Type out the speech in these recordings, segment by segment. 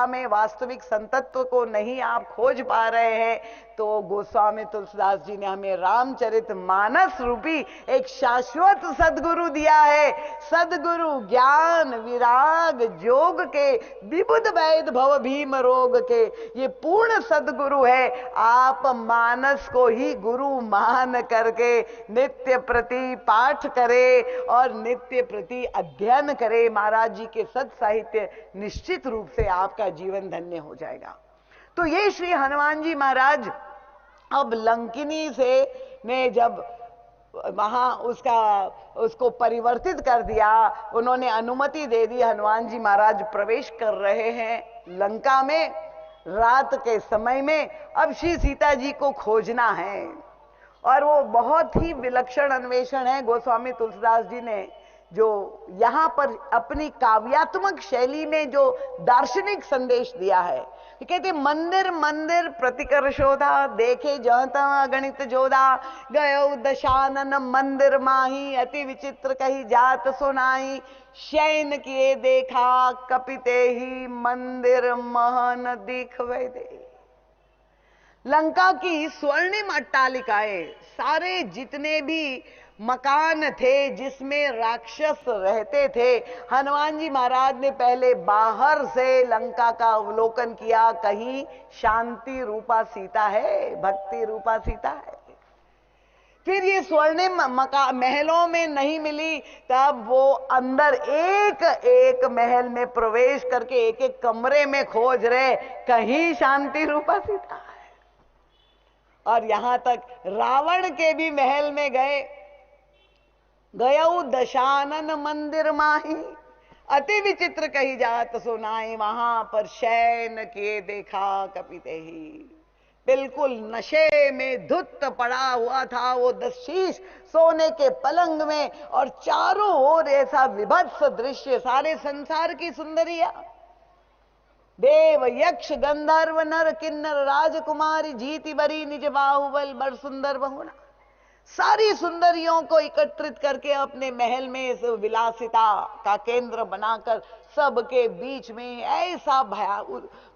लंका में वास्तविक संतत्व को नहीं आप खोज पा रहे हैं, तो गोस्वामी तुलसीदास जी ने हमें रामचरितमानस रूपी एक शाश्वत सदगुरु दिया है। सदगुरु ज्ञान विराग जोग के, विबुध वैद भव भीम रोग के, ये पूर्ण सदगुरु है। आप मानस को ही गुरु मान करके नित्य प्रति पाठ करे और नित्य प्रति अध्ययन करे महाराज जी के सत साहित्य, निश्चित रूप से आपका जीवन धन्य हो जाएगा। तो ये श्री हनुमान जी महाराज अब लंकिनी से ने जब वहां उसको परिवर्तित कर दिया, उन्होंने अनुमति दे दी, हनुमान जी महाराज प्रवेश कर रहे हैं लंका में रात के समय में। अब श्री सीता जी को खोजना है और वो बहुत ही विलक्षण अन्वेषण है। गोस्वामी तुलसीदास जी ने जो यहां पर अपनी काव्यात्मक शैली में जो दार्शनिक संदेश दिया है, कहते मंदिर मंदिर प्रतिकर्षोधा, देखे जहता गणित जोधा, गयो दशानन मंदिर माही, अति विचित्र कही जात सुनाई, शयन किए देखा कपिते ही, मंदिर महन दिखवे दे। लंका की स्वर्णिम अट्टालिकाएं, सारे जितने भी मकान थे जिसमें राक्षस रहते थे, हनुमान जी महाराज ने पहले बाहर से लंका का अवलोकन किया, कहीं शांति रूपा सीता है, भक्ति रूपा सीता है। फिर ये स्वर्णिम महलों में नहीं मिली, तब वो अंदर एक एक महल में प्रवेश करके एक एक कमरे में खोज रहे, कहीं शांति रूपा सीता है। और यहां तक रावण के भी महल में गए, गयऊ दशानन मंदिर माही, अति विचित्र कही जात सुनाई, वहां पर शयन किए देखा कपिते ही। बिल्कुल नशे में धुत पड़ा हुआ था वो दशीश सोने के पलंग में, और चारों ओर ऐसा विभत्स दृश्य, सारे संसार की सुंदरिया, देव यक्ष गंधर्व नर किन्नर राजकुमारी, जीती बरी निज बाहुबल बर सुंदर बहुना, सारी सुंदरियों को एकत्रित करके अपने महल में इस विलासिता का केंद्र बनाकर सबके बीच में ऐसा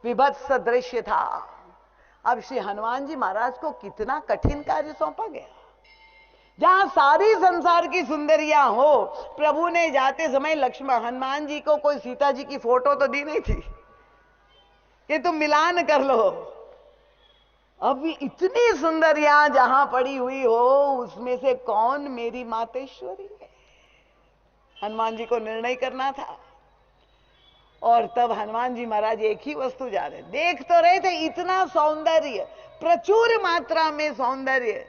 विभत्स दृश्य था। अब श्री हनुमान जी महाराज को कितना कठिन कार्य सौंपा गया, जहां सारी संसार की सुंदरियां हो। प्रभु ने जाते समय लक्ष्मण हनुमान जी को कोई सीता जी की फोटो तो दी नहीं थी कि तुम मिलान कर लो। अब इतनी सुंदरियां जहां पड़ी हुई हो, उसमें से कौन मेरी मातेश्वरी है, हनुमान जी को निर्णय करना था। और तब हनुमान जी महाराज एक ही वस्तु जा रहे, देख तो रहे थे इतना सौंदर्य, प्रचुर मात्रा में सौंदर्य,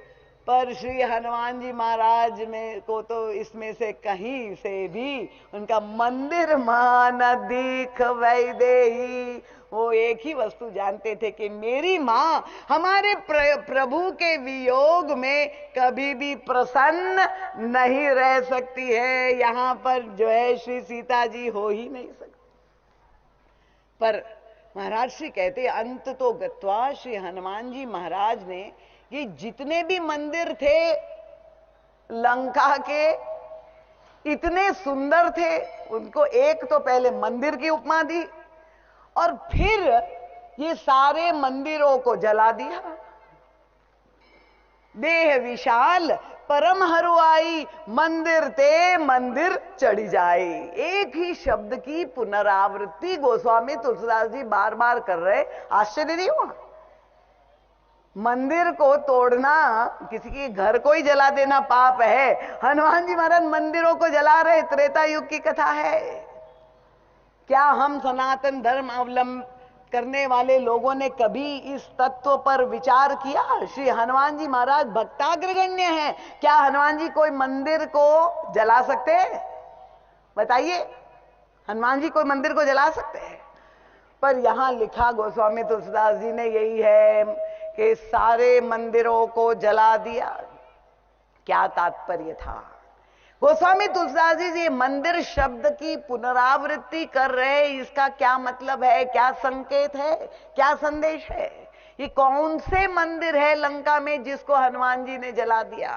पर श्री हनुमान जी महाराज में को तो इसमें से कहीं से भी उनका मंदिर मान दिख वैदेही, वो एक ही वस्तु जानते थे कि मेरी मां हमारे प्रभु के वियोग में कभी भी प्रसन्न नहीं रह सकती है। यहां पर जो है श्री सीता जी हो ही नहीं सकती। पर महाराज श्री कहते अंत तो गत्वा, श्री हनुमान जी महाराज ने ये जितने भी मंदिर थे लंका के, इतने सुंदर थे, उनको एक तो पहले मंदिर की उपमा दी और फिर ये सारे मंदिरों को जला दिया। देह विशाल परम हरुआई, मंदिर ते मंदिर चढ़ी जाए। एक ही शब्द की पुनरावृत्ति गोस्वामी तुलसीदास जी बार बार कर रहे, आश्चर्य नहीं हुआ? मंदिर को तोड़ना, किसी के घर को ही जला देना पाप है, हनुमान जी महाराज मंदिरों को जला रहे, त्रेता युग की कथा है। क्या हम सनातन धर्म अवलंब करने वाले लोगों ने कभी इस तत्व पर विचार किया? श्री हनुमान जी महाराज भक्ताग्रगण्य हैं, क्या हनुमान जी कोई मंदिर को जला सकते हैं? बताइए, हनुमान जी कोई मंदिर को जला सकते हैं? पर यहां लिखा गोस्वामी तुलसीदास जी ने यही है कि सारे मंदिरों को जला दिया। क्या तात्पर्य था? गोस्वामी तुलसीदास जी मंदिर शब्द की पुनरावृत्ति कर रहे, इसका क्या मतलब है, क्या संकेत है, क्या संदेश है? ये कौन से मंदिर है लंका में जिसको हनुमान जी ने जला दिया?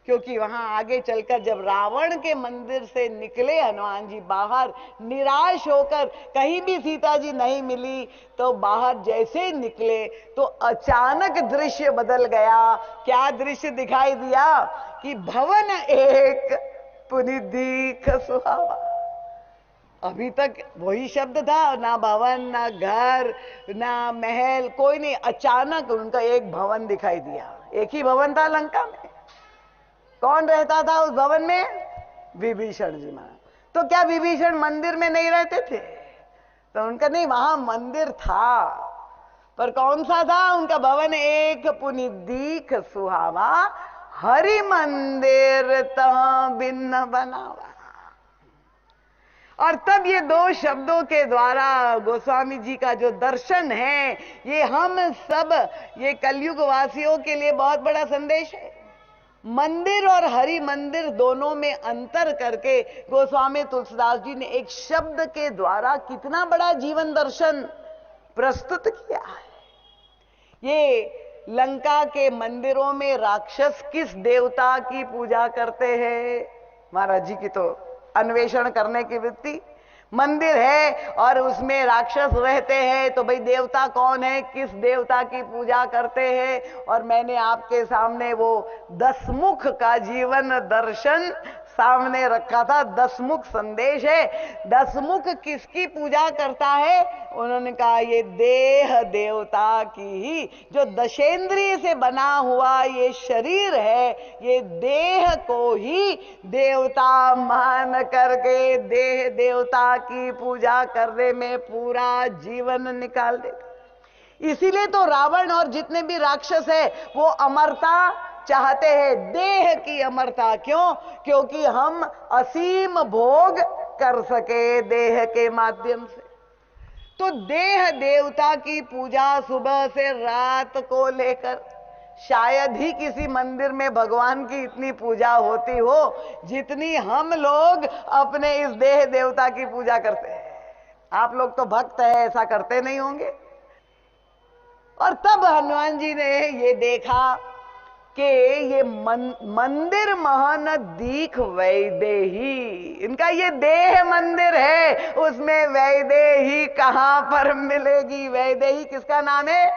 क्योंकि वहां आगे चलकर जब रावण के मंदिर से निकले हनुमान जी बाहर, निराश होकर, कहीं भी सीता जी नहीं मिली, तो बाहर जैसे निकले तो अचानक दृश्य बदल गया। क्या दृश्य दिखाई दिया कि भवन एक पुनि दीख सुहावा। अभी तक वही शब्द था, ना भवन, ना घर, ना महल, कोई नहीं। अचानक उनका एक भवन दिखाई दिया। एक ही भवन था लंका में। कौन रहता था उस भवन में? विभीषण जी महाराज। तो क्या विभीषण मंदिर में नहीं रहते थे? तो उनका नहीं, वहां मंदिर था, पर कौन सा था उनका भवन? एक पुनि दीख सुहावा, हरि मंदिर तह भिन्न बनावा। और तब ये दो शब्दों के द्वारा गोस्वामी जी का जो दर्शन है, ये हम सब, ये कलयुग वासियों के लिए बहुत बड़ा संदेश है। मंदिर और हरि मंदिर दोनों में अंतर करके गोस्वामी तुलसीदास जी ने एक शब्द के द्वारा कितना बड़ा जीवन दर्शन प्रस्तुत किया है। ये लंका के मंदिरों में राक्षस किस देवता की पूजा करते हैं? महाराज जी की तो अन्वेषण करने की वृत्ति। मंदिर है और उसमें राक्षस रहते हैं, तो भाई देवता कौन है, किस देवता की पूजा करते हैं? और मैंने आपके सामने वो दसमुख का जीवन दर्शन सामने रखा था। दसमुख संदेश है। दसमुख किसकी पूजा करता है? उन्होंने कहा ये देह देवता की ही, जो दशेंद्रिय से बना हुआ ये शरीर है, ये देह को ही देवता मान करके देह देवता की पूजा करने में पूरा जीवन निकाल देता। इसीलिए तो रावण और जितने भी राक्षस है वो अमरता चाहते हैं, देह की अमरता। क्यों? क्योंकि हम असीम भोग कर सके देह के माध्यम से। तो देह देवता की पूजा सुबह से रात को लेकर, शायद ही किसी मंदिर में भगवान की इतनी पूजा होती हो जितनी हम लोग अपने इस देह देवता की पूजा करते हैं। आप लोग तो भक्त है, ऐसा करते नहीं होंगे। और तब हनुमान जी ने ये देखा कि ये मंदिर महन दीख वैदेही, इनका ये देह मंदिर है, उसमें वैदेही कहां पर मिलेगी? वैदेही किसका नाम है?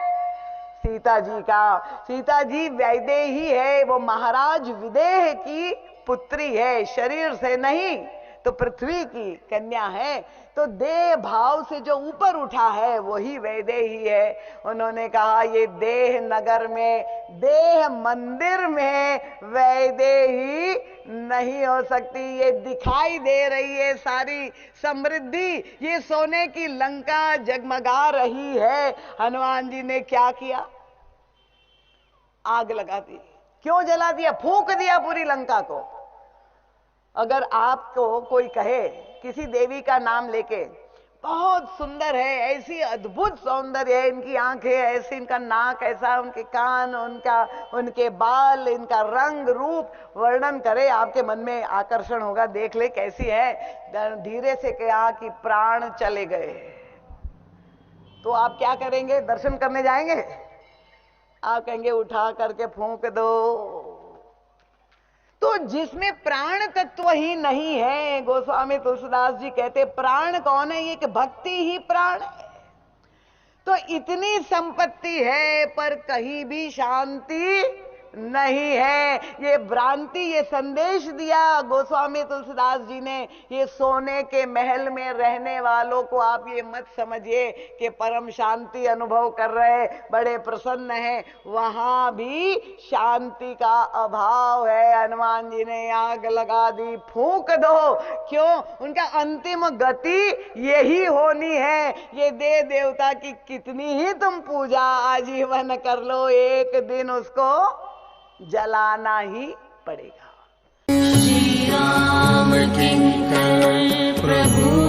सीता जी का। सीता जी वैदेही है, वो महाराज विदेह की पुत्री है, शरीर से नहीं, तो पृथ्वी की कन्या है। तो देह भाव से जो ऊपर उठा है वही वैदेही है। उन्होंने कहा ये देह नगर में, देह मंदिर में वैदेही नहीं हो सकती। ये दिखाई दे रही है सारी समृद्धि, ये सोने की लंका जगमगा रही है। हनुमान जी ने क्या किया? आग लगा दी। क्यों जला दिया? फूंक दिया पूरी लंका को। अगर आपको कोई कहे किसी देवी का नाम लेके, बहुत सुंदर है, ऐसी अद्भुत सौंदर्य है, इनकी आंखें ऐसी, इनका नाक ऐसा, उनके कान, उनके बाल, इनका रंग रूप वर्णन करे, आपके मन में आकर्षण होगा, देख ले कैसी है। धीरे से कहा कि प्राण चले गए, तो आप क्या करेंगे? दर्शन करने जाएंगे? आप कहेंगे उठा करके फूंक दो। तो जिसमें प्राण तत्व ही नहीं है, गोस्वामी तुलसीदास जी कहते प्राण कौन है? ये कि भक्ति ही प्राण है। तो इतनी संपत्ति है पर कहीं भी शांति नहीं है। ये भ्रांति, ये संदेश दिया गोस्वामी तुलसीदास जी ने। ये सोने के महल में रहने वालों को आप ये मत समझिए कि परम शांति अनुभव कर रहे, बड़े प्रसन्न हैं, वहां भी शांति का अभाव है। हनुमान जी ने आग लगा दी, फूंक दो। क्यों? उनका अंतिम गति यही होनी है। ये देव देवता की कितनी ही तुम पूजा आजीवन कर लो, एक दिन उसको जलाना ही पड़ेगा। श्री राम किंकर प्रभु